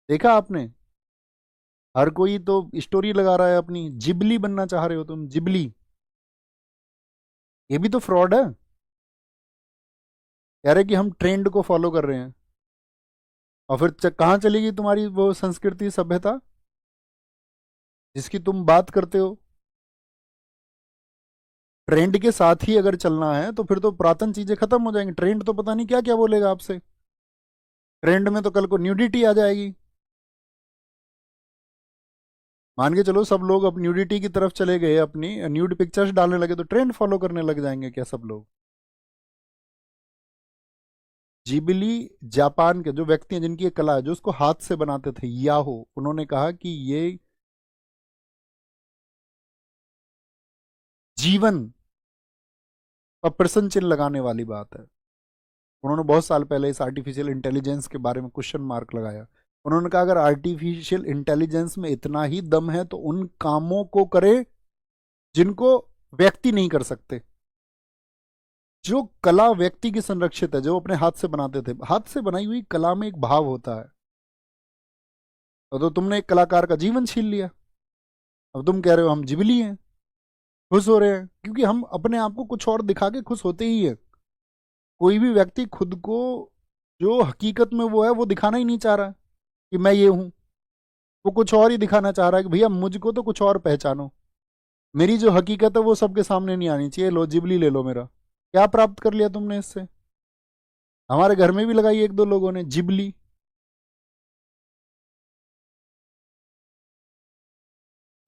देखा आपने? हर कोई तो स्टोरी लगा रहा है अपनी, जिबली बनना चाह रहे हो तुम, जिबली। ये भी तो फ्रॉड है। कह रहे कि हम ट्रेंड को फॉलो कर रहे हैं, और फिर कहाँ चलेगी तुम्हारी वो संस्कृति सभ्यता जिसकी तुम बात करते हो? ट्रेंड के साथ ही अगर चलना है तो फिर तो पुरातन चीजें खत्म हो जाएंगी। ट्रेंड तो पता नहीं क्या क्या बोलेगा आपसे। ट्रेंड में तो कल को न्यूडिटी आ जाएगी। मान के चलो सब लोग अब न्यूडिटी की तरफ चले गए, अपनी न्यूड पिक्चर्स डालने लगे, तो ट्रेंड फॉलो करने लग जाएंगे क्या सब लोग? जिबली जापान के जो व्यक्ति हैं जिनकी ये कला है, जो उसको हाथ से बनाते थे, याहो, उन्होंने कहा कि ये जीवन पर प्रश्न चिन्ह लगाने वाली बात है। उन्होंने बहुत साल पहले इस आर्टिफिशियल इंटेलिजेंस के बारे में क्वेश्चन मार्क लगाया। उन्होंने कहा अगर आर्टिफिशियल इंटेलिजेंस में इतना ही दम है तो उन कामों को करे जिनको व्यक्ति नहीं कर सकते। जो कला व्यक्ति की संरक्षित है, जो अपने हाथ से बनाते थे, हाथ से बनाई हुई कला में एक भाव होता है। तो तुमने एक कलाकार का जीवन छीन लिया। अब तुम कह रहे हो हम जिबली हैं, खुश हो रहे हैं, क्योंकि हम अपने आप को कुछ और दिखा के खुश होते ही है। कोई भी व्यक्ति खुद को जो हकीकत में वो है वो दिखाना ही नहीं चाह रहा कि मैं ये हूं। वो कुछ और ही दिखाना चाह रहा है कि भैया मुझको तो कुछ और पहचानो, मेरी जो हकीकत है वो सबके सामने नहीं आनी चाहिए। लो जिबली ले लो मेरा। क्या प्राप्त कर लिया तुमने इससे? हमारे घर में भी लगाई एक दो लोगों ने जिबली।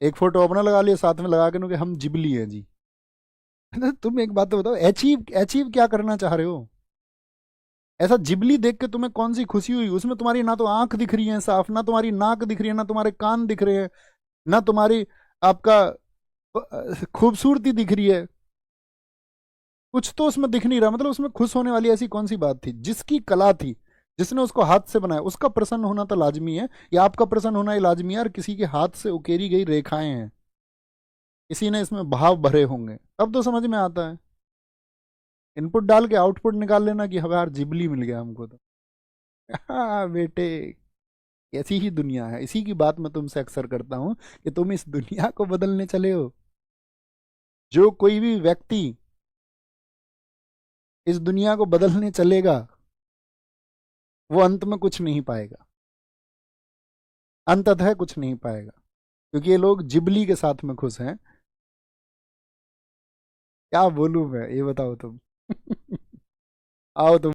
एक फोटो अपना लगा लिया साथ में लगा के कि हम जिबली हैं जी। तुम एक बात तो बताओ, अचीव अचीव क्या करना चाह रहे हो? ऐसा जिबली देख के तुम्हें कौन सी खुशी हुई? उसमें तुम्हारी ना तो आंख दिख रही है साफ, ना तुम्हारी नाक दिख रही है, ना तुम्हारे कान दिख रहे हैं, ना तुम्हारी आपका खूबसूरती दिख रही है। कुछ तो उसमें दिख नहीं रहा। मतलब उसमें खुश होने वाली ऐसी कौन सी बात थी? जिसकी कला थी, जिसने उसको हाथ से बनाया, उसका प्रसन्न होना तो लाजमी है, या आपका प्रसन्न होना ही लाजमी है? और किसी के हाथ से उकेरी गई रेखाएं हैं, किसी ने इसमें भाव भरे होंगे, तब तो समझ में आता है। इनपुट डाल के आउटपुट निकाल लेना कि हमें यार जिबली मिल गया हमको तो। हाँ बेटे, ऐसी ही दुनिया है। इसी की बात मैं तुमसे अक्सर करता हूं कि तुम इस दुनिया को बदलने चले हो। जो कोई भी व्यक्ति इस दुनिया को बदलने चलेगा वो अंत में कुछ नहीं पाएगा। अंततः कुछ नहीं पाएगा, क्योंकि ये लोग जिबली के साथ में खुश हैं। क्या बोलूं मैं, ये बताओ तुम। आओ तुम।